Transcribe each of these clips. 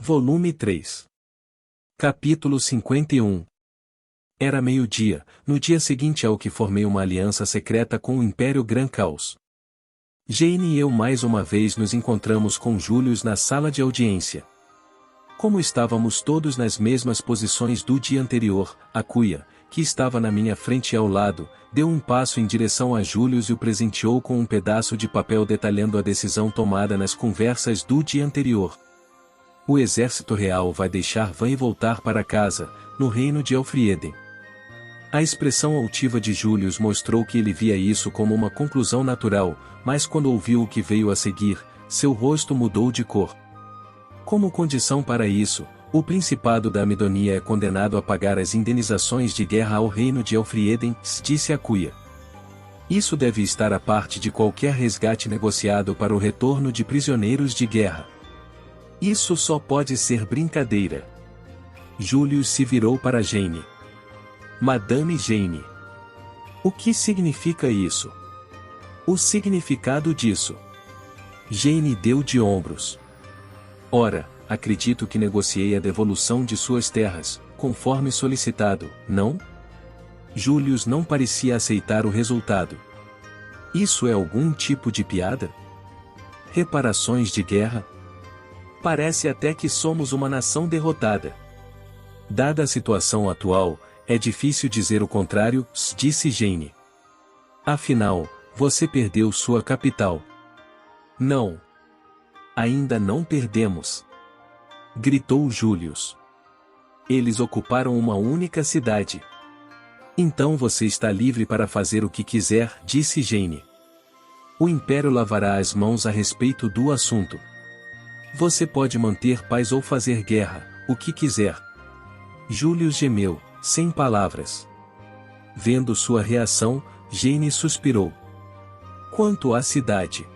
Volume 3. Capítulo 51. Era meio-dia, no dia seguinte ao que formei uma aliança secreta com o Império Gran Caos. Jane e eu mais uma vez nos encontramos com Julius na sala de audiência. Como estávamos todos nas mesmas posições do dia anterior, Akuya, que estava na minha frente e ao lado, deu um passo em direção a Julius e o presenteou com um pedaço de papel detalhando a decisão tomada nas conversas do dia anterior. O exército real vai deixar Van e voltar para casa, no reino de Elfrieden. A expressão altiva de Julius mostrou que ele via isso como uma conclusão natural, mas quando ouviu o que veio a seguir, seu rosto mudou de cor. Como condição para isso, o Principado da Amidonia é condenado a pagar as indenizações de guerra ao reino de Elfrieden, disse Akuya. Isso deve estar à parte de qualquer resgate negociado para o retorno de prisioneiros de guerra. Isso só pode ser brincadeira. Julius se virou para Jane. Madame Jane. O que significa isso? O significado disso. Jane deu de ombros. Ora, acredito que negociei a devolução de suas terras, conforme solicitado, não? Julius não parecia aceitar o resultado. Isso é algum tipo de piada? Reparações de guerra? Parece até que somos uma nação derrotada. Dada a situação atual, é difícil dizer o contrário, disse Jane. Afinal, você perdeu sua capital. Não. Ainda não perdemos. Gritou Julius. Eles ocuparam uma única cidade. Então você está livre para fazer o que quiser, disse Jane. O Império lavará as mãos a respeito do assunto. Você pode manter paz ou fazer guerra, o que quiser. Julius gemeu, sem palavras. Vendo sua reação, Jane suspirou. Quanto à cidade.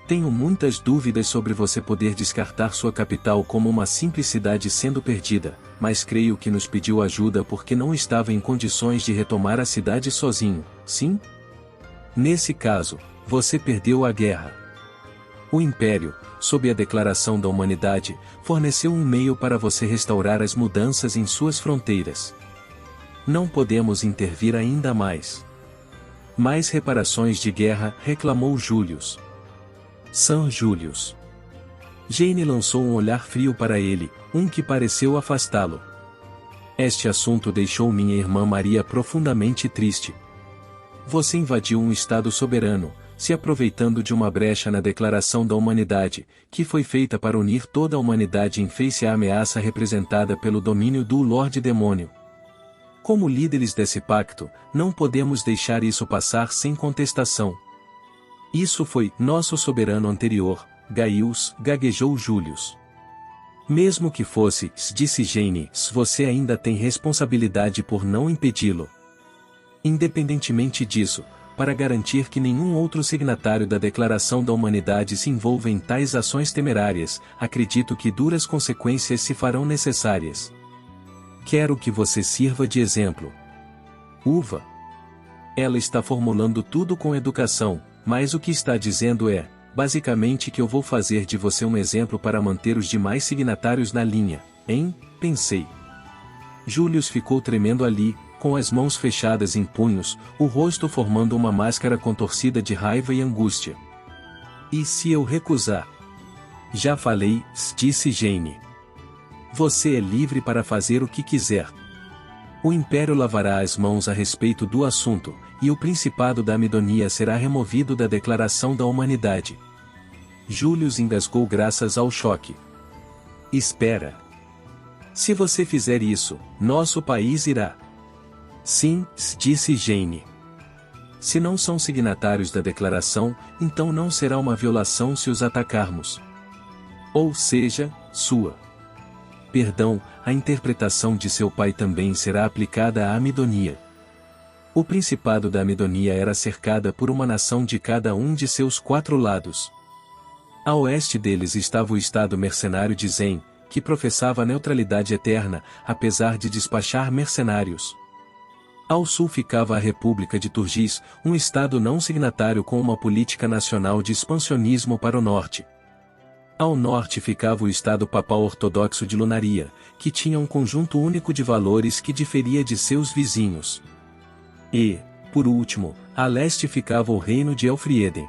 Tenho muitas dúvidas sobre você poder descartar sua capital como uma simples cidade sendo perdida, mas creio que nos pediu ajuda porque não estava em condições de retomar a cidade sozinho, sim? Nesse caso, você perdeu a guerra. O Império, sob a Declaração da Humanidade, forneceu um meio para você restaurar as mudanças em suas fronteiras. Não podemos intervir ainda mais. Mais reparações de guerra, reclamou Julius. Sir Julius. Jane lançou um olhar frio para ele, um que pareceu afastá-lo. Este assunto deixou minha irmã Maria profundamente triste. Você invadiu um estado soberano, se aproveitando de uma brecha na Declaração da Humanidade, que foi feita para unir toda a humanidade em face à ameaça representada pelo domínio do Lorde Demônio. Como líderes desse pacto, não podemos deixar isso passar sem contestação. Isso foi nosso soberano anterior, Gaius, gaguejou Julius. Mesmo que fosse, disse Jane, você ainda tem responsabilidade por não impedi-lo. Independentemente disso, para garantir que nenhum outro signatário da Declaração da Humanidade se envolva em tais ações temerárias, acredito que duras consequências se farão necessárias. Quero que você sirva de exemplo. Uva. Ela está formulando tudo com educação, mas o que está dizendo é, basicamente que eu vou fazer de você um exemplo para manter os demais signatários na linha, hein? Pensei. Julius ficou tremendo ali, com as mãos fechadas em punhos, o rosto formando uma máscara contorcida de raiva e angústia. E se eu recusar? Já falei, disse Jane. Você é livre para fazer o que quiser. O Império lavará as mãos a respeito do assunto, e o Principado da Amidonia será removido da Declaração da Humanidade. Julius engasgou graças ao choque. Espera. Se você fizer isso, nosso país irá. Sim, disse Jane. Se não são signatários da declaração, então não será uma violação se os atacarmos. Ou seja, sua. Perdão, a interpretação de seu pai também será aplicada à Amidonia. O Principado da Amidonia era cercada por uma nação de cada um de seus 4 lados. A oeste deles estava o estado mercenário de Zen, que professava a neutralidade eterna, apesar de despachar mercenários. Ao sul ficava a República de Turgis, um estado não signatário com uma política nacional de expansionismo para o norte. Ao norte ficava o Estado Papal Ortodoxo de Lunaria, que tinha um conjunto único de valores que diferia de seus vizinhos. E, por último, a leste ficava o Reino de Elfrieden.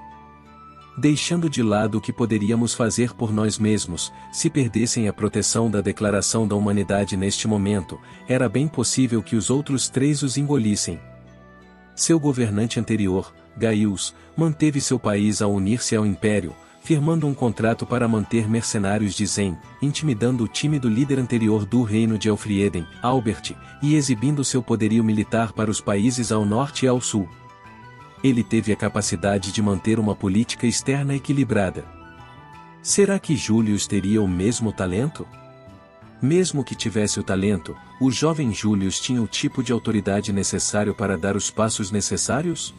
Deixando de lado o que poderíamos fazer por nós mesmos, se perdessem a proteção da Declaração da Humanidade neste momento, era bem possível que os outros três os engolissem. Seu governante anterior, Gaius, manteve seu país a unir-se ao Império, firmando um contrato para manter mercenários de Zen, intimidando o tímido líder anterior do Reino de Elfrieden, Albert, e exibindo seu poderio militar para os países ao norte e ao sul. Ele teve a capacidade de manter uma política externa equilibrada. Será que Július teria o mesmo talento? Mesmo que tivesse o talento, o jovem Július tinha o tipo de autoridade necessário para dar os passos necessários?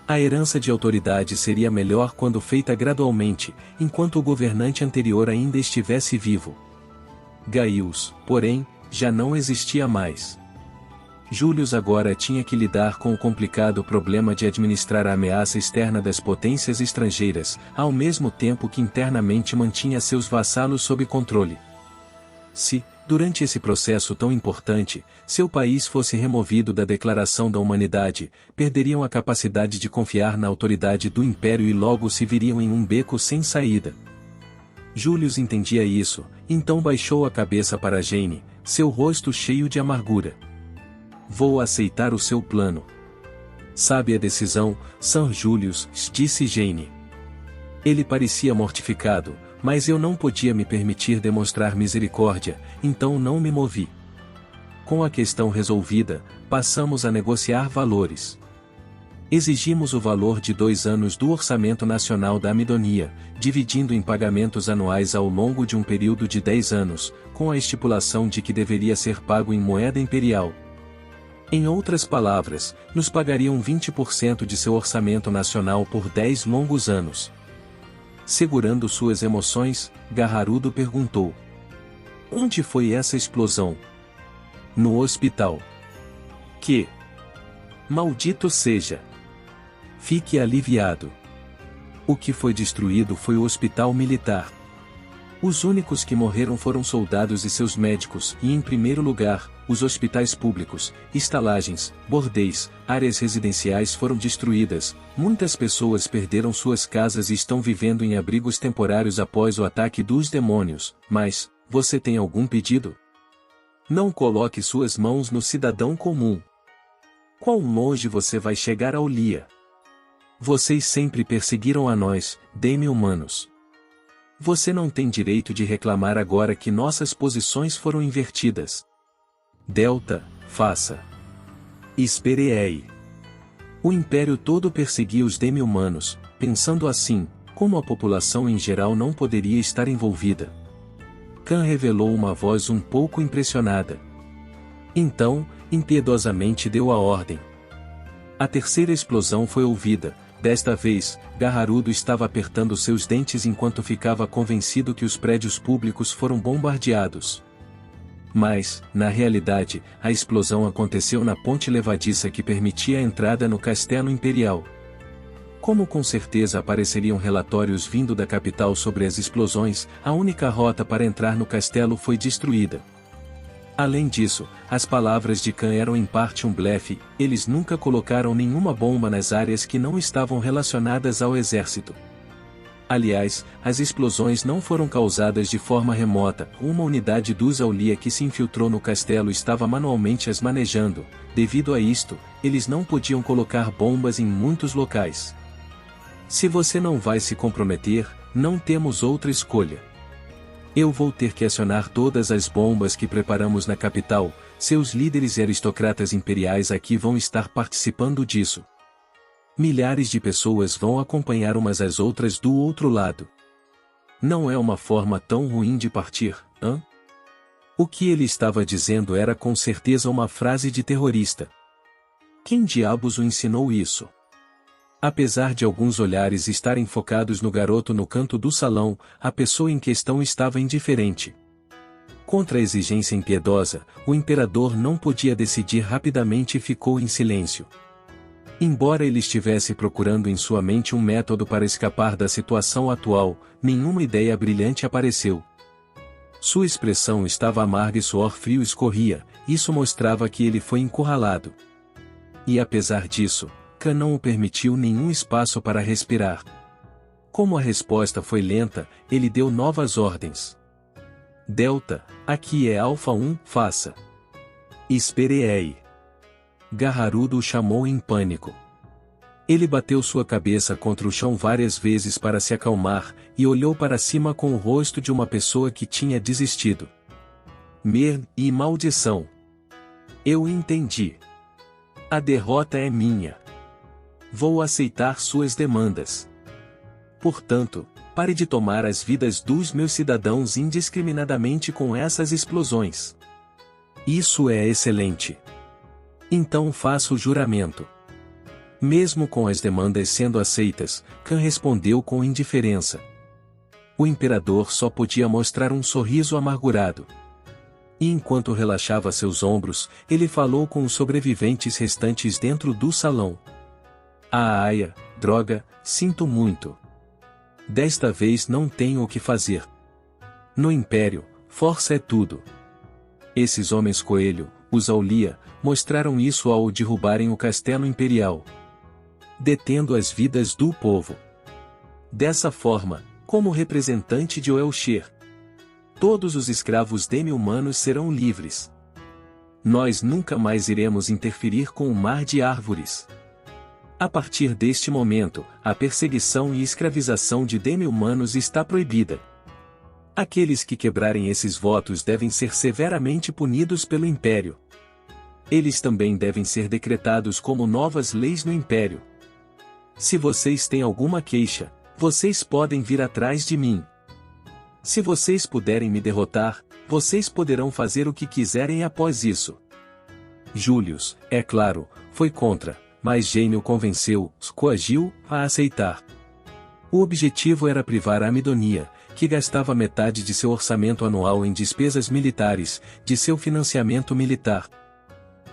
A herança de autoridade seria melhor quando feita gradualmente, enquanto o governante anterior ainda estivesse vivo. Gaius, porém, já não existia mais. Július agora tinha que lidar com o complicado problema de administrar a ameaça externa das potências estrangeiras, ao mesmo tempo que internamente mantinha seus vassalos sob controle. Se, durante esse processo tão importante, seu país fosse removido da Declaração da Humanidade, perderiam a capacidade de confiar na autoridade do Império e logo se viriam em um beco sem saída. Július entendia isso, então baixou a cabeça para Jane, seu rosto cheio de amargura. Vou aceitar o seu plano. Sabe a decisão, Sir Julius, disse Jane. Ele parecia mortificado, mas eu não podia me permitir demonstrar misericórdia, então não me movi. Com a questão resolvida, passamos a negociar valores. Exigimos o valor de 2 anos do Orçamento Nacional da Amidonia, dividindo em pagamentos anuais ao longo de um período de 10 anos, com a estipulação de que deveria ser pago em moeda imperial. Em outras palavras, nos pagariam 20% de seu orçamento nacional por 10 longos anos. Segurando suas emoções, Garrarudo perguntou: onde foi essa explosão? No hospital. Que? Maldito seja! Fique aliviado. O que foi destruído foi o hospital militar. Os únicos que morreram foram soldados e seus médicos, e em primeiro lugar, os hospitais públicos, estalagens, bordéis, áreas residenciais foram destruídas, muitas pessoas perderam suas casas e estão vivendo em abrigos temporários após o ataque dos demônios, mas, você tem algum pedido? Não coloque suas mãos no cidadão comum. Quão longe você vai chegar ao Lia? Vocês sempre perseguiram a nós, demi-humanos. Você não tem direito de reclamar agora que nossas posições foram invertidas. Delta, faça. Esperei. O Império todo perseguia os demi-humanos, pensando assim, como a população em geral não poderia estar envolvida. Khan revelou uma voz um pouco impressionada. Então, impiedosamente deu a ordem. A terceira explosão foi ouvida. Desta vez, Garrarudo estava apertando seus dentes enquanto ficava convencido que os prédios públicos foram bombardeados. Mas, na realidade, a explosão aconteceu na ponte levadiça que permitia a entrada no Castelo Imperial. Como com certeza apareceriam relatórios vindo da capital sobre as explosões, a única rota para entrar no castelo foi destruída. Além disso, as palavras de Khan eram em parte um blefe, eles nunca colocaram nenhuma bomba nas áreas que não estavam relacionadas ao exército. Aliás, as explosões não foram causadas de forma remota, uma unidade dos Aulia que se infiltrou no castelo estava manualmente as manejando, devido a isto, eles não podiam colocar bombas em muitos locais. Se você não vai se comprometer, não temos outra escolha. Eu vou ter que acionar todas as bombas que preparamos na capital, seus líderes e aristocratas imperiais aqui vão estar participando disso. Milhares de pessoas vão acompanhar umas às outras do outro lado. Não é uma forma tão ruim de partir, hã? O que ele estava dizendo era com certeza uma frase de terrorista. Quem diabos o ensinou isso? Apesar de alguns olhares estarem focados no garoto no canto do salão, a pessoa em questão estava indiferente. Contra a exigência impiedosa, o imperador não podia decidir rapidamente e ficou em silêncio. Embora ele estivesse procurando em sua mente um método para escapar da situação atual, nenhuma ideia brilhante apareceu. Sua expressão estava amarga e suor frio escorria, isso mostrava que ele foi encurralado. E apesar disso, Khan não o permitiu nenhum espaço para respirar. Como a resposta foi lenta, ele deu novas ordens. Delta, aqui é Alpha 1, faça. Esperei. Garrarudo o chamou em pânico. Ele bateu sua cabeça contra o chão várias vezes para se acalmar, e olhou para cima com o rosto de uma pessoa que tinha desistido. E maldição! Eu entendi. A derrota é minha. Vou aceitar suas demandas. Portanto, pare de tomar as vidas dos meus cidadãos indiscriminadamente com essas explosões. Isso é excelente. Então faça o juramento. Mesmo com as demandas sendo aceitas, Khan respondeu com indiferença. O imperador só podia mostrar um sorriso amargurado. E enquanto relaxava seus ombros, ele falou com os sobreviventes restantes dentro do salão. Aya, droga, sinto muito. Desta vez não tenho o que fazer. No Império, força é tudo. Esses homens coelho, os Aulia, mostraram isso ao derrubarem o castelo imperial, detendo as vidas do povo. Dessa forma, como representante de Oelshir, todos os escravos demi-humanos serão livres. Nós nunca mais iremos interferir com o mar de árvores. A partir deste momento, a perseguição e escravização de demi-humanos está proibida. Aqueles que quebrarem esses votos devem ser severamente punidos pelo Império. Eles também devem ser decretados como novas leis no Império. Se vocês têm alguma queixa, vocês podem vir atrás de mim. Se vocês puderem me derrotar, vocês poderão fazer o que quiserem após isso. Julius, é claro, foi contra, mas Jane o convenceu, coagiu, a aceitar. O objetivo era privar a Amidonia, que gastava metade de seu orçamento anual em despesas militares, de seu financiamento militar.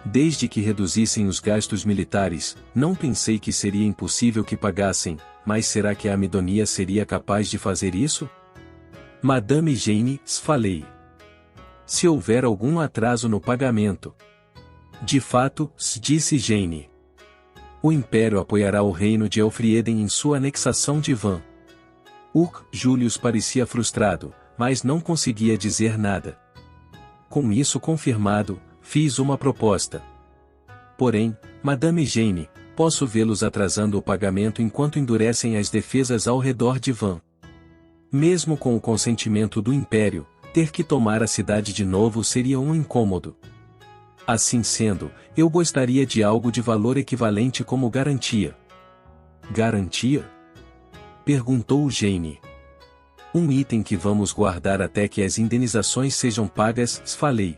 Desde que reduzissem os gastos militares, não pensei que seria impossível que pagassem, mas será que a Amidonia seria capaz de fazer isso? Madame Jane, falei. Se houver algum atraso no pagamento. De fato, disse Jane. O Império apoiará o reino de Elfrieden em sua anexação de Van. Julius parecia frustrado, mas não conseguia dizer nada. Com isso confirmado, fiz uma proposta. Porém, Madame Jane, posso vê-los atrasando o pagamento enquanto endurecem as defesas ao redor de Van. Mesmo com o consentimento do Império, ter que tomar a cidade de novo seria um incômodo. Assim sendo, eu gostaria de algo de valor equivalente como garantia. Garantia? Perguntou Jane. Um item que vamos guardar até que as indenizações sejam pagas, falei.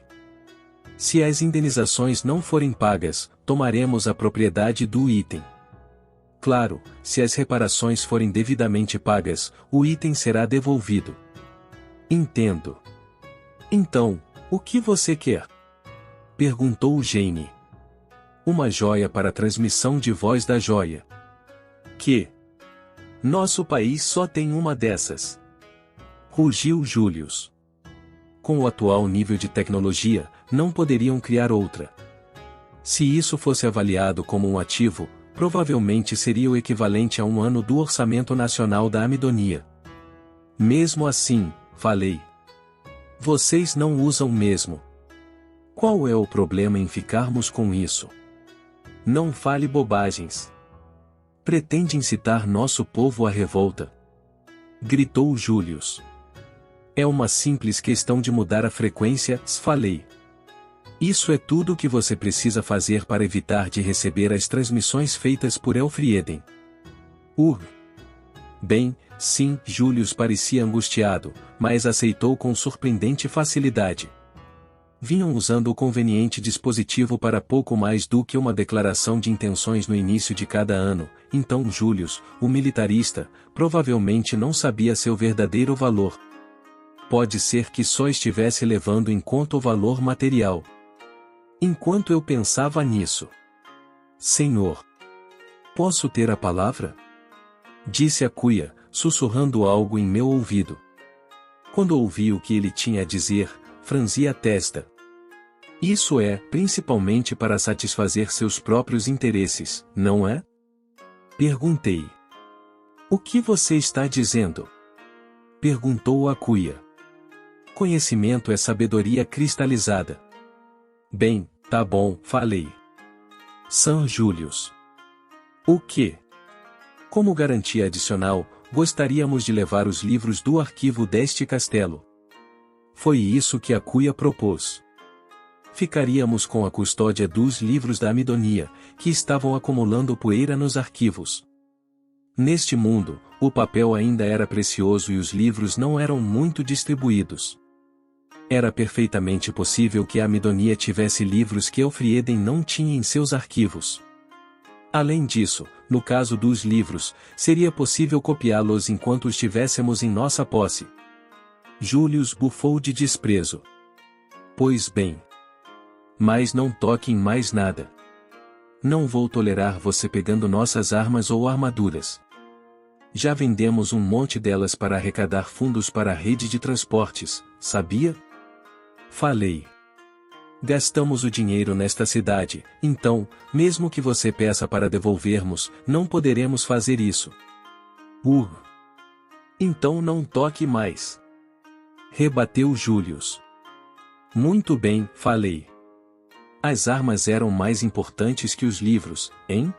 Se as indenizações não forem pagas, tomaremos a propriedade do item. Claro, se as reparações forem devidamente pagas, o item será devolvido. Entendo. Então, o que você quer? Perguntou Jane. Uma joia para transmissão de voz da joia. Que? Nosso país só tem uma dessas. Rugiu Julius. Com o atual nível de tecnologia, não poderiam criar outra. Se isso fosse avaliado como um ativo, provavelmente seria o equivalente a um ano do orçamento nacional da Amidonia. Mesmo assim, falei. Vocês não usam mesmo. Qual é o problema em ficarmos com isso? Não fale bobagens. Pretende incitar nosso povo à revolta? Gritou Julius. É uma simples questão de mudar a frequência, falei. Isso é tudo o que você precisa fazer para evitar de receber as transmissões feitas por Elfrieden. Bem, sim, Julius parecia angustiado, mas aceitou com surpreendente facilidade. Vinham usando o conveniente dispositivo para pouco mais do que uma declaração de intenções no início de cada ano, então Julius, o militarista, provavelmente não sabia seu verdadeiro valor. Pode ser que só estivesse levando em conta o valor material. Enquanto eu pensava nisso. Senhor. Posso ter a palavra? Disse Akuya, sussurrando algo em meu ouvido. Quando ouvi o que ele tinha a dizer, franzi a testa. Isso é, principalmente para satisfazer seus próprios interesses, não é? Perguntei. O que você está dizendo? Perguntou Akuya. Conhecimento é sabedoria cristalizada. Bem, tá bom, falei. São Julius. O quê? Como garantia adicional, gostaríamos de levar os livros do arquivo deste castelo. Foi isso que Akuya propôs. Ficaríamos com a custódia dos livros da Amidonia, que estavam acumulando poeira nos arquivos. Neste mundo, o papel ainda era precioso e os livros não eram muito distribuídos. Era perfeitamente possível que a Amidonia tivesse livros que Elfrieden não tinha em seus arquivos. Além disso, no caso dos livros, seria possível copiá-los enquanto os tivéssemos em nossa posse. Julius bufou de desprezo. Pois bem. Mas não toque em mais nada. Não vou tolerar você pegando nossas armas ou armaduras. Já vendemos um monte delas para arrecadar fundos para a rede de transportes, sabia? Falei. Gastamos o dinheiro nesta cidade, então, mesmo que você peça para devolvermos, não poderemos fazer isso. Então não toque mais. Rebateu Julius. Muito bem, falei. As armas eram mais importantes que os livros, hein?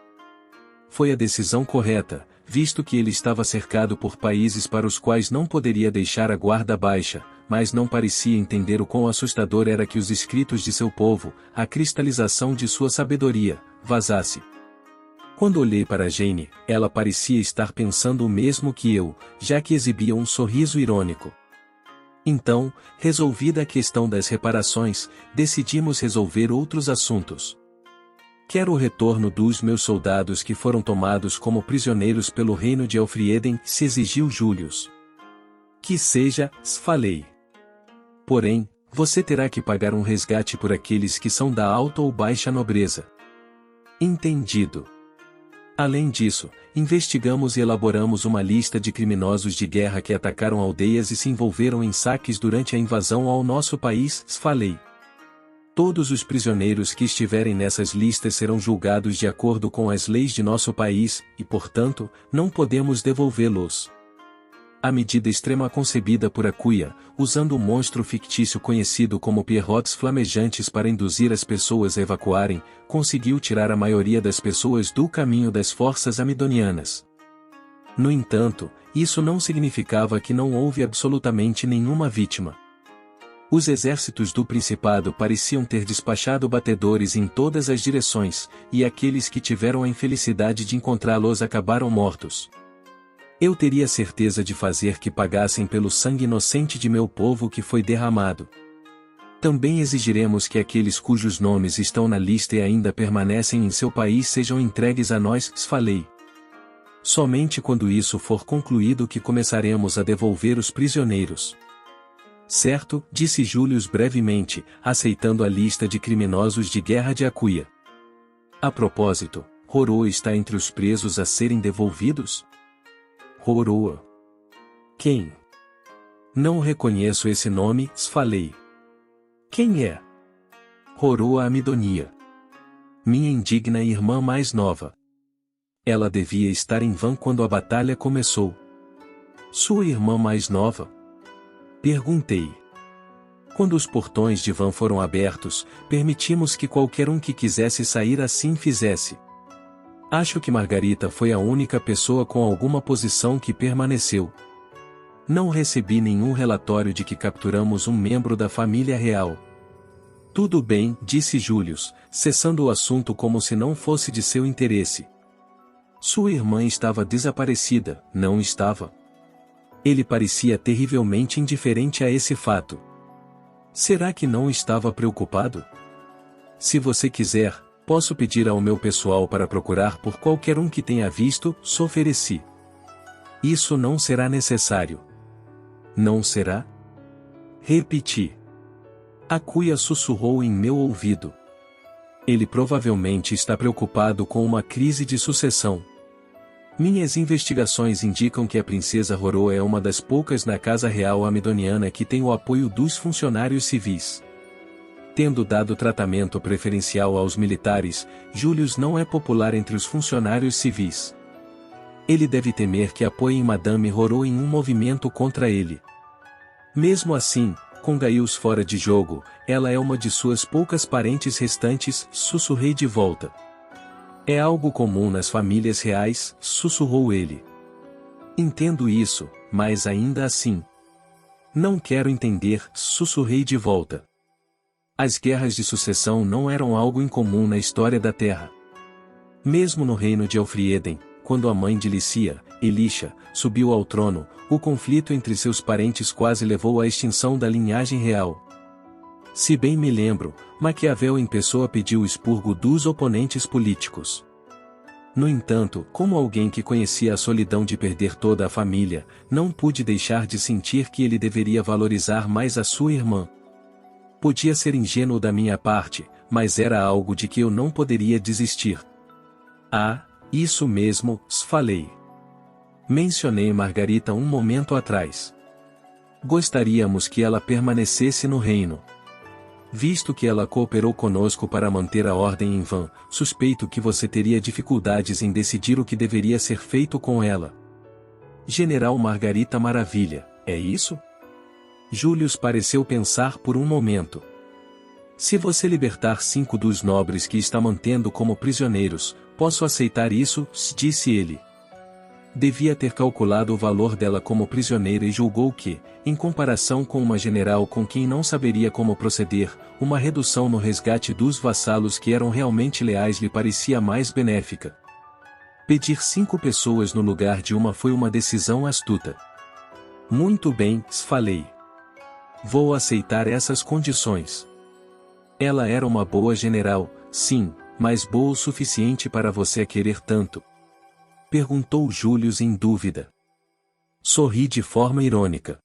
Foi a decisão correta, visto que ele estava cercado por países para os quais não poderia deixar a guarda baixa, mas não parecia entender o quão assustador era que os escritos de seu povo, a cristalização de sua sabedoria, vazasse. Quando olhei para Jane, ela parecia estar pensando o mesmo que eu, já que exibia um sorriso irônico. Então, resolvida a questão das reparações, decidimos resolver outros assuntos. Quero o retorno dos meus soldados que foram tomados como prisioneiros pelo reino de Elfrieden, se exigiu Julius. Que seja, falei. Porém, você terá que pagar um resgate por aqueles que são da alta ou baixa nobreza. Entendido. Além disso, investigamos e elaboramos uma lista de criminosos de guerra que atacaram aldeias e se envolveram em saques durante a invasão ao nosso país, falei. Todos os prisioneiros que estiverem nessas listas serão julgados de acordo com as leis de nosso país, e portanto, não podemos devolvê-los. A medida extrema concebida por Akuya, usando um monstro fictício conhecido como pierrots flamejantes para induzir as pessoas a evacuarem, conseguiu tirar a maioria das pessoas do caminho das forças amidonianas. No entanto, isso não significava que não houve absolutamente nenhuma vítima. Os exércitos do Principado pareciam ter despachado batedores em todas as direções, e aqueles que tiveram a infelicidade de encontrá-los acabaram mortos. Eu teria certeza de fazer que pagassem pelo sangue inocente de meu povo que foi derramado. Também exigiremos que aqueles cujos nomes estão na lista e ainda permanecem em seu país sejam entregues a nós, falei. Somente quando isso for concluído que começaremos a devolver os prisioneiros. Certo, disse Julius brevemente, aceitando a lista de criminosos de guerra de Akuya. A propósito, Roroa está entre os presos a serem devolvidos? Roroa. Quem? Não reconheço esse nome, falei. Quem é? Roroa Amidonia. Minha indigna irmã mais nova. Ela devia estar em Van quando a batalha começou. Sua irmã mais nova? Perguntei. Quando os portões de Van foram abertos, permitimos que qualquer um que quisesse sair assim fizesse. Acho que Margarita foi a única pessoa com alguma posição que permaneceu. Não recebi nenhum relatório de que capturamos um membro da família real. Tudo bem, disse Julius, cessando o assunto como se não fosse de seu interesse. Sua irmã estava desaparecida, não estava? Ele parecia terrivelmente indiferente a esse fato. Será que não estava preocupado? Se você quiser, posso pedir ao meu pessoal para procurar por qualquer um que tenha visto, ofereci. Isso não será necessário. Não será? Repeti. Akuya sussurrou em meu ouvido. Ele provavelmente está preocupado com uma crise de sucessão. Minhas investigações indicam que a princesa Roro é uma das poucas na casa real amidoniana que tem o apoio dos funcionários civis. Tendo dado tratamento preferencial aos militares, Julius não é popular entre os funcionários civis. Ele deve temer que apoiem Madame Roro em um movimento contra ele. Mesmo assim, com Gaius fora de jogo, ela é uma de suas poucas parentes restantes, sussurrei de volta. É algo comum nas famílias reais, sussurrou ele. Entendo isso, mas ainda assim. Não quero entender, sussurrei de volta. As guerras de sucessão não eram algo incomum na história da Terra. Mesmo no reino de Elfrieden, quando a mãe de Lícia, Elisha, subiu ao trono, o conflito entre seus parentes quase levou à extinção da linhagem real. Se bem me lembro, Maquiavel em pessoa pediu o expurgo dos oponentes políticos. No entanto, como alguém que conhecia a solidão de perder toda a família, não pude deixar de sentir que ele deveria valorizar mais a sua irmã. Podia ser ingênuo da minha parte, mas era algo de que eu não poderia desistir. Ah, isso mesmo, falei. Mencionei Margarita um momento atrás. Gostaríamos que ela permanecesse no reino. Visto que ela cooperou conosco para manter a ordem em Van, suspeito que você teria dificuldades em decidir o que deveria ser feito com ela. General Margarita Maravilha, é isso? Julius pareceu pensar por um momento. Se você libertar 5 dos nobres que está mantendo como prisioneiros, posso aceitar isso, disse ele. Devia ter calculado o valor dela como prisioneira e julgou que, em comparação com uma general com quem não saberia como proceder, uma redução no resgate dos vassalos que eram realmente leais lhe parecia mais benéfica. Pedir 5 pessoas no lugar de uma foi uma decisão astuta. Muito bem, falei. Vou aceitar essas condições. Ela era uma boa general, sim, mas boa o suficiente para você a querer tanto? Perguntou Julius em dúvida. Sorri de forma irônica.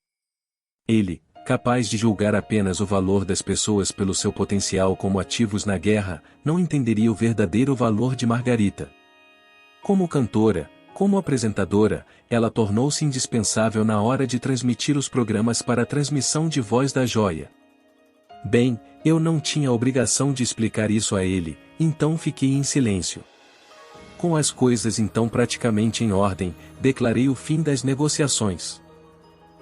Ele, capaz de julgar apenas o valor das pessoas pelo seu potencial como ativos na guerra, não entenderia o verdadeiro valor de Margarita. Como cantora, como apresentadora, ela tornou-se indispensável na hora de transmitir os programas para a transmissão de Voz da Joia. Bem, eu não tinha a obrigação de explicar isso a ele, então fiquei em silêncio. Com as coisas então praticamente em ordem, declarei o fim das negociações.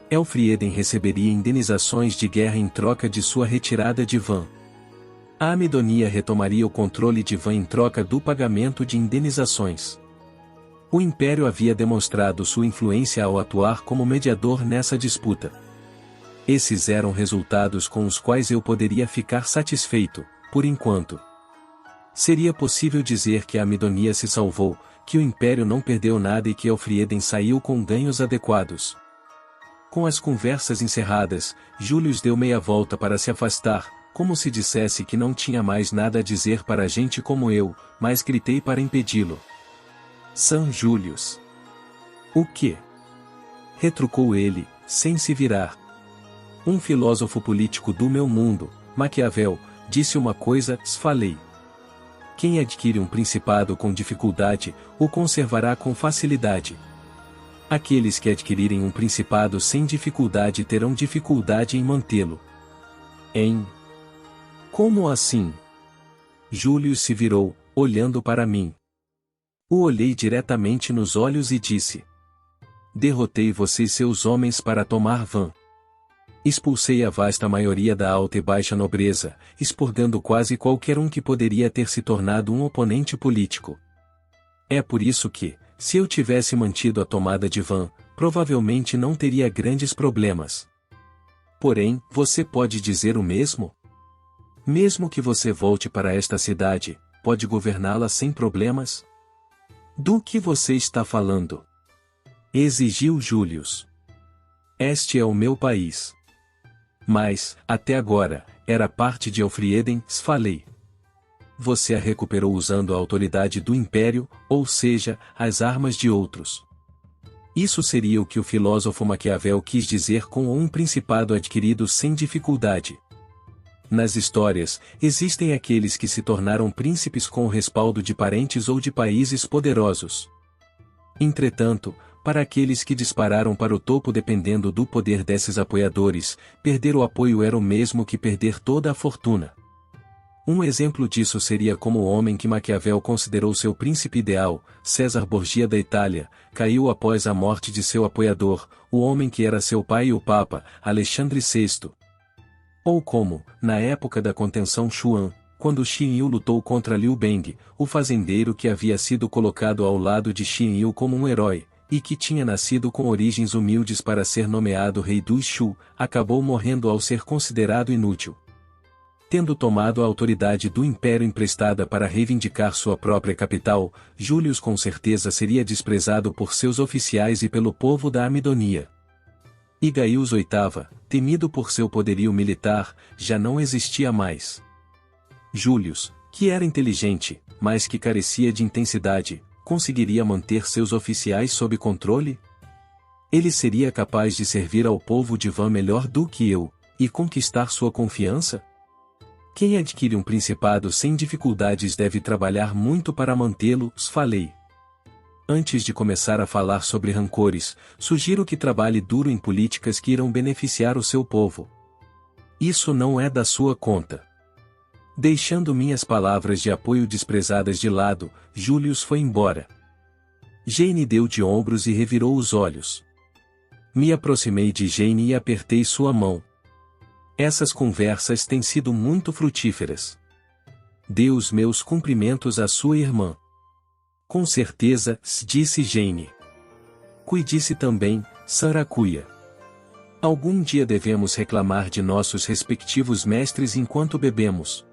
Elfrieden receberia indenizações de guerra em troca de sua retirada de Van. A Amidonia retomaria o controle de Van em troca do pagamento de indenizações. O Império havia demonstrado sua influência ao atuar como mediador nessa disputa. Esses eram resultados com os quais eu poderia ficar satisfeito, por enquanto. Seria possível dizer que a Amidonia se salvou, que o Império não perdeu nada e que Elfrieden saiu com ganhos adequados. Com as conversas encerradas, Julius deu meia volta para se afastar, como se dissesse que não tinha mais nada a dizer para gente como eu, mas gritei para impedi-lo. Sir Julius. O quê? Retrucou ele, sem se virar. Um filósofo político do meu mundo, Maquiavel, disse uma coisa, falei. Quem adquire um principado com dificuldade, o conservará com facilidade. Aqueles que adquirirem um principado sem dificuldade terão dificuldade em mantê-lo. Como assim? Julius se virou, olhando para mim. O olhei diretamente nos olhos e disse. Derrotei você e seus homens para tomar Van. Expulsei a vasta maioria da alta e baixa nobreza, expurgando quase qualquer um que poderia ter se tornado um oponente político. É por isso que, se eu tivesse mantido a tomada de Van, provavelmente não teria grandes problemas. Porém, você pode dizer o mesmo? Mesmo que você volte para esta cidade, pode governá-la sem problemas? Do que você está falando? Exigiu Julius. Este é o meu país. Mas, até agora, era parte de Elfrieden, falei. Você a recuperou usando a autoridade do Império, ou seja, as armas de outros. Isso seria o que o filósofo Maquiavel quis dizer com um principado adquirido sem dificuldade. Nas histórias, existem aqueles que se tornaram príncipes com o respaldo de parentes ou de países poderosos. Entretanto, para aqueles que dispararam para o topo dependendo do poder desses apoiadores, perder o apoio era o mesmo que perder toda a fortuna. Um exemplo disso seria como o homem que Maquiavel considerou seu príncipe ideal, César Borgia da Itália, caiu após a morte de seu apoiador, o homem que era seu pai e o Papa, Alexandre VI. Ou como, na época da contenção Xuan, quando Xin Yu lutou contra Liu Beng, o fazendeiro que havia sido colocado ao lado de Xin Yu como um herói, e que tinha nascido com origens humildes para ser nomeado rei dos Shu, acabou morrendo ao ser considerado inútil. Tendo tomado a autoridade do império emprestada para reivindicar sua própria capital, Július com certeza seria desprezado por seus oficiais e pelo povo da Amidonia. E Gaius VIII, temido por seu poderio militar, já não existia mais. Július, que era inteligente, mas que carecia de intensidade, conseguiria manter seus oficiais sob controle? Ele seria capaz de servir ao povo de Van melhor do que eu, e conquistar sua confiança? Quem adquire um principado sem dificuldades deve trabalhar muito para mantê-lo, falei. Antes de começar a falar sobre rancores, sugiro que trabalhe duro em políticas que irão beneficiar o seu povo. Isso não é da sua conta. Deixando minhas palavras de apoio desprezadas de lado, Július foi embora. Jane deu de ombros e revirou os olhos. Me aproximei de Jane e apertei sua mão. Essas conversas têm sido muito frutíferas. Dê os meus cumprimentos à sua irmã. Com certeza, disse Jane. Cuide-se também, Saracuia. Algum dia devemos reclamar de nossos respectivos mestres enquanto bebemos.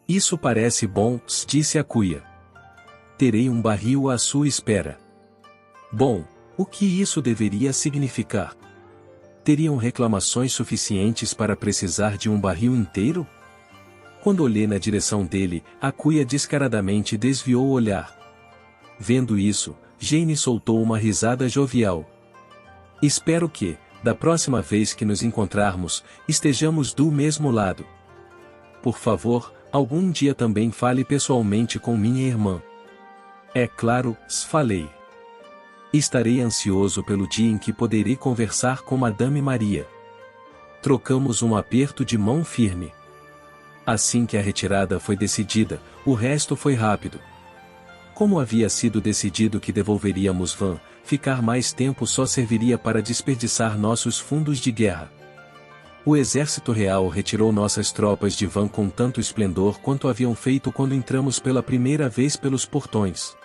Isso parece bom, disse Akuya. Terei um barril à sua espera. Bom, o que isso deveria significar? Teriam reclamações suficientes para precisar de um barril inteiro? Quando olhei na direção dele, Akuya descaradamente desviou o olhar. Vendo isso, Jane soltou uma risada jovial. Espero que, da próxima vez que nos encontrarmos, estejamos do mesmo lado. Por favor, algum dia também fale pessoalmente com minha irmã. É claro, falei. Estarei ansioso pelo dia em que poderei conversar com Madame Maria. Trocamos um aperto de mão firme. Assim que a retirada foi decidida, o resto foi rápido. Como havia sido decidido que devolveríamos Van, ficar mais tempo só serviria para desperdiçar nossos fundos de guerra. O exército real retirou nossas tropas de Van com tanto esplendor quanto haviam feito quando entramos pela primeira vez pelos portões.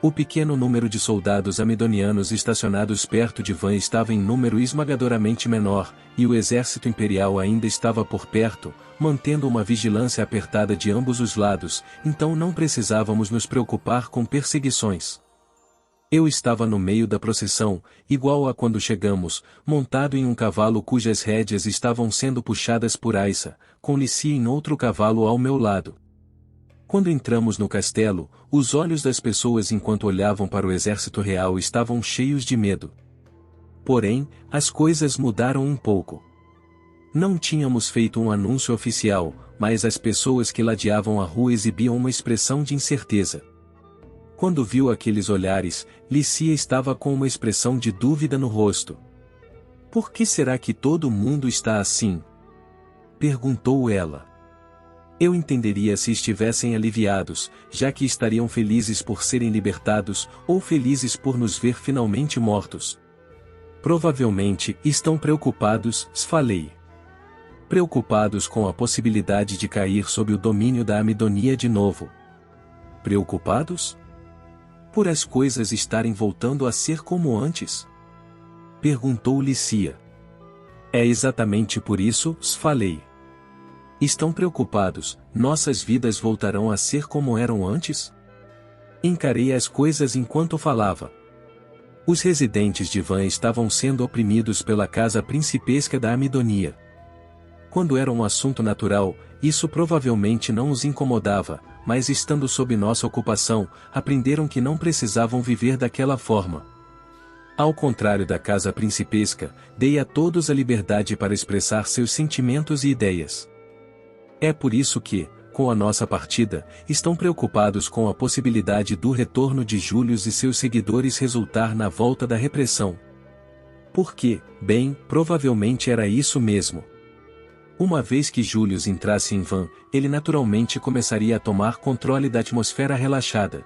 O pequeno número de soldados amidonianos estacionados perto de Van estava em número esmagadoramente menor, e o exército imperial ainda estava por perto, mantendo uma vigilância apertada de ambos os lados, então não precisávamos nos preocupar com perseguições. Eu estava no meio da procissão, igual a quando chegamos, montado em um cavalo cujas rédeas estavam sendo puxadas por Aissa, com Licia em outro cavalo ao meu lado. Quando entramos no castelo, os olhos das pessoas enquanto olhavam para o exército real estavam cheios de medo. Porém, as coisas mudaram um pouco. Não tínhamos feito um anúncio oficial, mas as pessoas que ladeavam a rua exibiam uma expressão de incerteza. Quando viu aqueles olhares, Licia estava com uma expressão de dúvida no rosto. Por que será que todo mundo está assim? Perguntou ela. Eu entenderia se estivessem aliviados, já que estariam felizes por serem libertados, ou felizes por nos ver finalmente mortos. Provavelmente, estão preocupados, falei. Preocupados com a possibilidade de cair sob o domínio da Amidonia de novo. Preocupados? Por as coisas estarem voltando a ser como antes? Perguntou Licia. É exatamente por isso, falei. Estão preocupados, nossas vidas voltarão a ser como eram antes? Encarei as coisas enquanto falava. Os residentes de Van estavam sendo oprimidos pela casa principesca da Amidonia. Quando era um assunto natural, isso provavelmente não os incomodava, mas estando sob nossa ocupação, aprenderam que não precisavam viver daquela forma. Ao contrário da casa principesca, dei a todos a liberdade para expressar seus sentimentos e ideias. É por isso que, com a nossa partida, estão preocupados com a possibilidade do retorno de Július e seus seguidores resultar na volta da repressão. Porque, bem, provavelmente era isso mesmo. Uma vez que Július entrasse em Van, ele naturalmente começaria a tomar controle da atmosfera relaxada.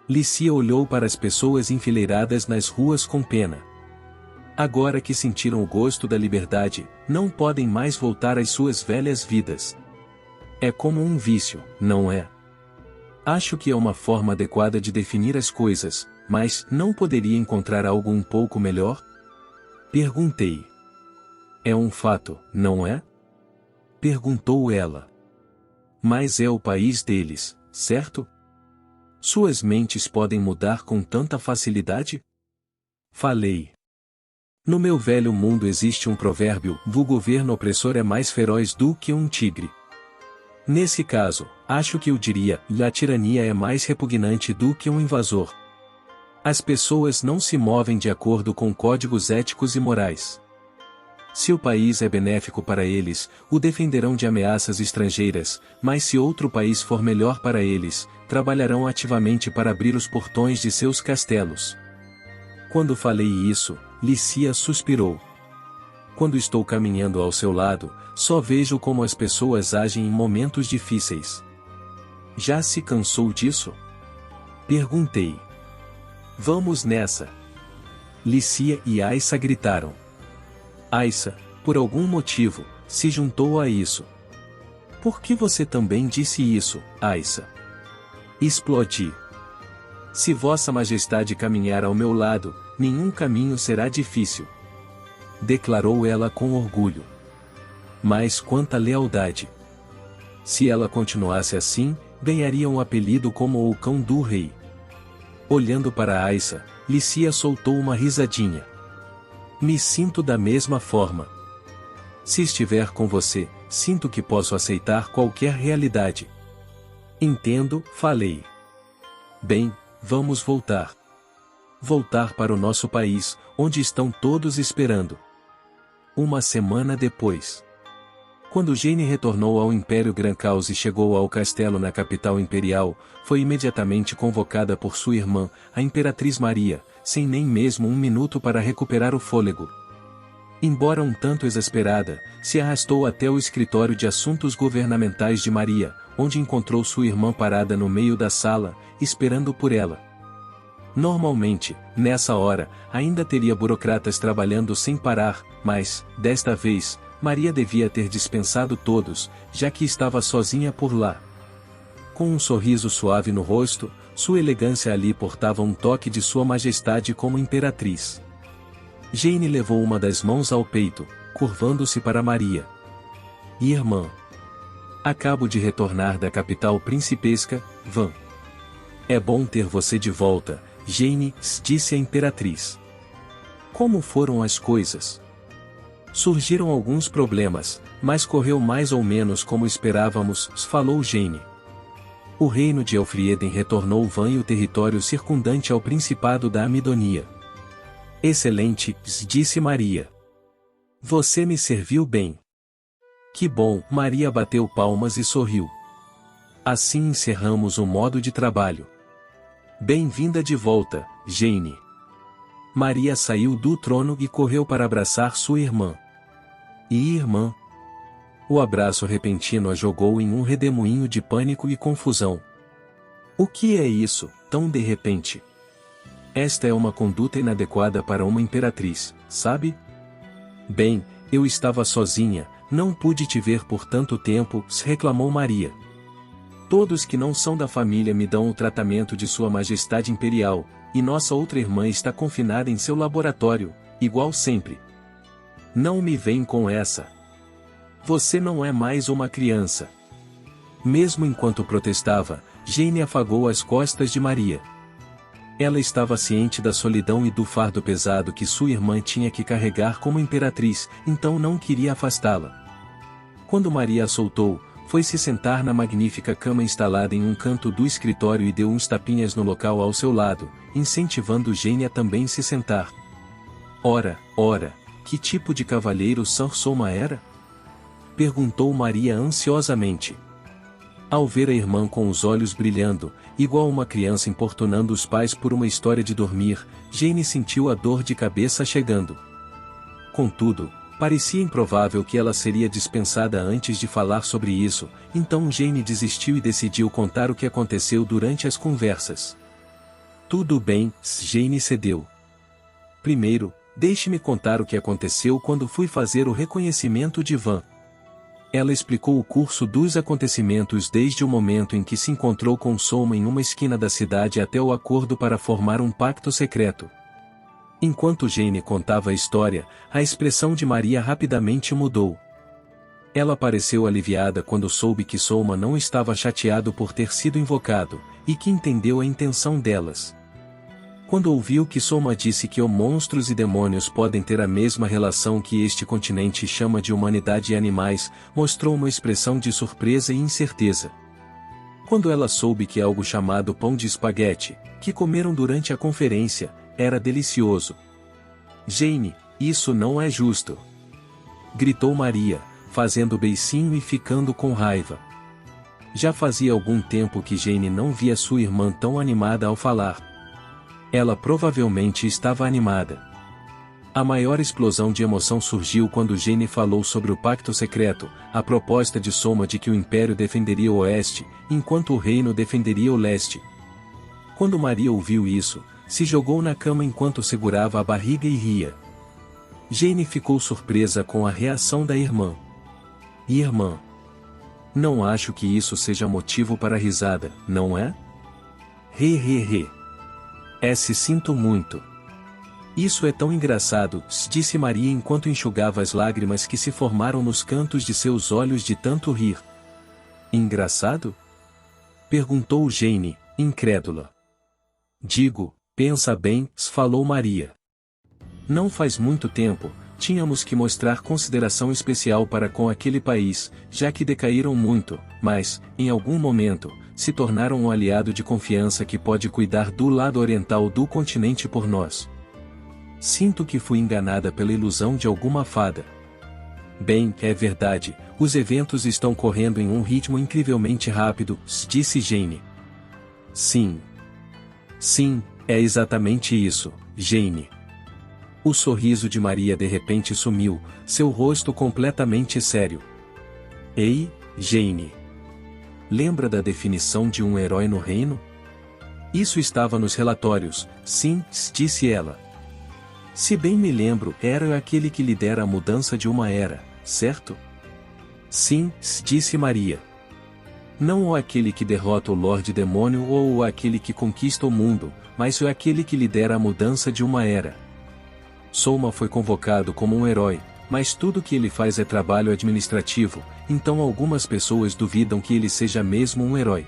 Lícia olhou para as pessoas enfileiradas nas ruas com pena. Agora que sentiram o gosto da liberdade, não podem mais voltar às suas velhas vidas. É como um vício, não é? Acho que é uma forma adequada de definir as coisas, mas não poderia encontrar algo um pouco melhor? Perguntei. É um fato, não é? Perguntou ela. Mas é o país deles, certo? Suas mentes podem mudar com tanta facilidade? Falei. No meu velho mundo existe um provérbio: o governo opressor é mais feroz do que um tigre. Nesse caso, acho que eu diria: a tirania é mais repugnante do que um invasor. As pessoas não se movem de acordo com códigos éticos e morais. Se o país é benéfico para eles, o defenderão de ameaças estrangeiras, mas se outro país for melhor para eles, trabalharão ativamente para abrir os portões de seus castelos. Quando falei isso, Lícia suspirou. Quando estou caminhando ao seu lado, só vejo como as pessoas agem em momentos difíceis. Já se cansou disso? Perguntei. Vamos nessa. Lícia e Aissa gritaram. Aissa, por algum motivo, se juntou a isso. Por que você também disse isso, Aissa? Explodi. Se Vossa Majestade caminhar ao meu lado, nenhum caminho será difícil. Declarou ela com orgulho. Mas quanta lealdade! Se ela continuasse assim, ganharia um apelido como o Cão do Rei. Olhando para Aissa, Lícia soltou uma risadinha. Me sinto da mesma forma. Se estiver com você, sinto que posso aceitar qualquer realidade. Entendo, falei. Bem, vamos voltar. Voltar para o nosso país, onde estão todos esperando. Uma semana depois. Quando Jane retornou ao Império Gran Caos e chegou ao castelo na capital imperial, foi imediatamente convocada por sua irmã, a Imperatriz Maria, sem nem mesmo um minuto para recuperar o fôlego. Embora um tanto exasperada, se arrastou até o escritório de assuntos governamentais de Maria, onde encontrou sua irmã parada no meio da sala, esperando por ela. Normalmente, nessa hora, ainda teria burocratas trabalhando sem parar, mas, desta vez, Maria devia ter dispensado todos, já que estava sozinha por lá. Com um sorriso suave no rosto, sua elegância ali portava um toque de Sua Majestade como imperatriz. Jane levou uma das mãos ao peito, curvando-se para Maria. Irmã. Acabo de retornar da capital principesca, Van. É bom ter você de volta, Jane, disse a imperatriz. Como foram as coisas? Surgiram alguns problemas, mas correu mais ou menos como esperávamos, falou Jane. O reino de Elfrieden retornou Van e o território circundante ao Principado da Amidonia. Excelente, disse Maria. Você me serviu bem. Que bom, Maria bateu palmas e sorriu. Assim encerramos o modo de trabalho. Bem-vinda de volta, Jane. Maria saiu do trono e correu para abraçar sua irmã. E irmã? O abraço repentino a jogou em um redemoinho de pânico e confusão. O que é isso, tão de repente? Esta é uma conduta inadequada para uma imperatriz, sabe? Bem, eu estava sozinha, não pude te ver por tanto tempo, reclamou Maria. Todos que não são da família me dão o tratamento de Sua Majestade Imperial, e nossa outra irmã está confinada em seu laboratório, igual sempre. Não me vem com essa. Você não é mais uma criança. Mesmo enquanto protestava, Jane afagou as costas de Maria. Ela estava ciente da solidão e do fardo pesado que sua irmã tinha que carregar como imperatriz, então não queria afastá-la. Quando Maria a soltou, foi se sentar na magnífica cama instalada em um canto do escritório e deu uns tapinhas no local ao seu lado, incentivando Jane a também se sentar. Ora, que tipo de cavalheiro Sansoma era? Perguntou Maria ansiosamente. Ao ver a irmã com os olhos brilhando, igual uma criança importunando os pais por uma história de dormir, Jane sentiu a dor de cabeça chegando. Contudo, parecia improvável que ela seria dispensada antes de falar sobre isso, então Jane desistiu e decidiu contar o que aconteceu durante as conversas. Tudo bem, Jane cedeu. Primeiro, deixe-me contar o que aconteceu quando fui fazer o reconhecimento de Van. Ela explicou o curso dos acontecimentos desde o momento em que se encontrou com Soma em uma esquina da cidade até o acordo para formar um pacto secreto. Enquanto Jane contava a história, a expressão de Maria rapidamente mudou. Ela pareceu aliviada quando soube que Soma não estava chateado por ter sido invocado, e que entendeu a intenção delas. Quando ouviu que Soma disse que monstros e demônios podem ter a mesma relação que este continente chama de humanidade e animais, mostrou uma expressão de surpresa e incerteza. Quando ela soube que algo chamado pão de espaguete, que comeram durante a conferência, era delicioso. Jane, isso não é justo! Gritou Maria, fazendo beicinho e ficando com raiva. Já fazia algum tempo que Jane não via sua irmã tão animada ao falar. Ela provavelmente estava animada. A maior explosão de emoção surgiu quando Jane falou sobre o pacto secreto, a proposta de Soma de que o Império defenderia o Oeste, enquanto o Reino defenderia o Leste. Quando Maria ouviu isso, se jogou na cama enquanto segurava a barriga e ria. Jane ficou surpresa com a reação da irmã. Irmã. Não acho que isso seja motivo para risada, não é? Re. Sinto muito. Isso é tão engraçado, disse Maria enquanto enxugava as lágrimas que se formaram nos cantos de seus olhos de tanto rir. Engraçado? Perguntou Jane, incrédula. Digo, pensa bem, falou Maria. Não faz muito tempo, tínhamos que mostrar consideração especial para com aquele país, já que decaíram muito, mas, em algum momento, se tornaram um aliado de confiança que pode cuidar do lado oriental do continente por nós. Sinto que fui enganada pela ilusão de alguma fada. Bem, é verdade, os eventos estão correndo em um ritmo incrivelmente rápido, disse Jane. Sim. Sim, é exatamente isso, Jane. O sorriso de Maria de repente sumiu, seu rosto completamente sério. Ei, Jane. Lembra da definição de um herói no reino? Isso estava nos relatórios, sim, disse ela. Se bem me lembro, era aquele que lidera a mudança de uma era, certo? Sim, disse Maria. Não o aquele que derrota o Lorde Demônio ou o aquele que conquista o mundo, mas o aquele que lidera a mudança de uma era. Soma foi convocado como um herói, mas tudo que ele faz é trabalho administrativo, então algumas pessoas duvidam que ele seja mesmo um herói.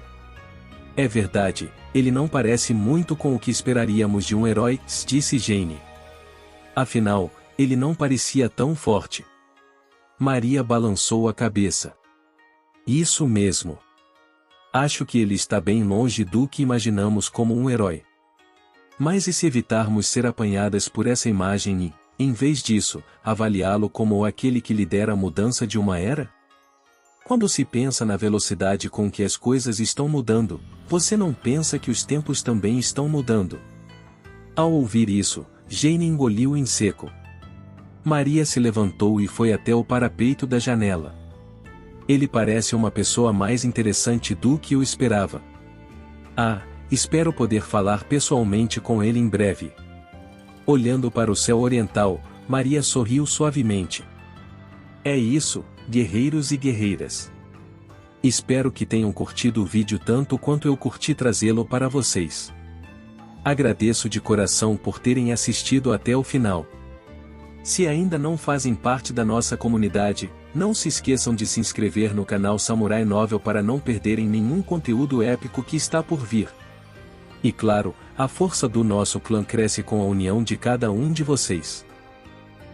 É verdade, ele não parece muito com o que esperaríamos de um herói, disse Jane. Afinal, ele não parecia tão forte. Maria balançou a cabeça. Isso mesmo. Acho que ele está bem longe do que imaginamos como um herói. Mas e se evitarmos ser apanhadas por essa imagem e, em vez disso, avaliá-lo como aquele que lidera a mudança de uma era? Quando se pensa na velocidade com que as coisas estão mudando, você não pensa que os tempos também estão mudando? Ao ouvir isso, Jane engoliu em seco. Maria se levantou e foi até o parapeito da janela. Ele parece uma pessoa mais interessante do que eu esperava. Ah, espero poder falar pessoalmente com ele em breve. Olhando para o céu oriental, Maria sorriu suavemente. É isso, guerreiros e guerreiras. Espero que tenham curtido o vídeo tanto quanto eu curti trazê-lo para vocês. Agradeço de coração por terem assistido até o final. Se ainda não fazem parte da nossa comunidade, não se esqueçam de se inscrever no canal Samurai Novel para não perderem nenhum conteúdo épico que está por vir. E claro, a força do nosso clã cresce com a união de cada um de vocês.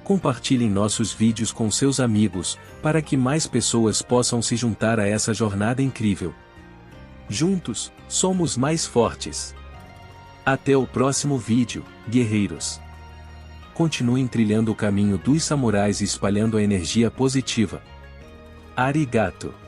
Compartilhem nossos vídeos com seus amigos, para que mais pessoas possam se juntar a essa jornada incrível. Juntos, somos mais fortes. Até o próximo vídeo, guerreiros. Continuem trilhando o caminho dos samurais e espalhando a energia positiva. Arigato.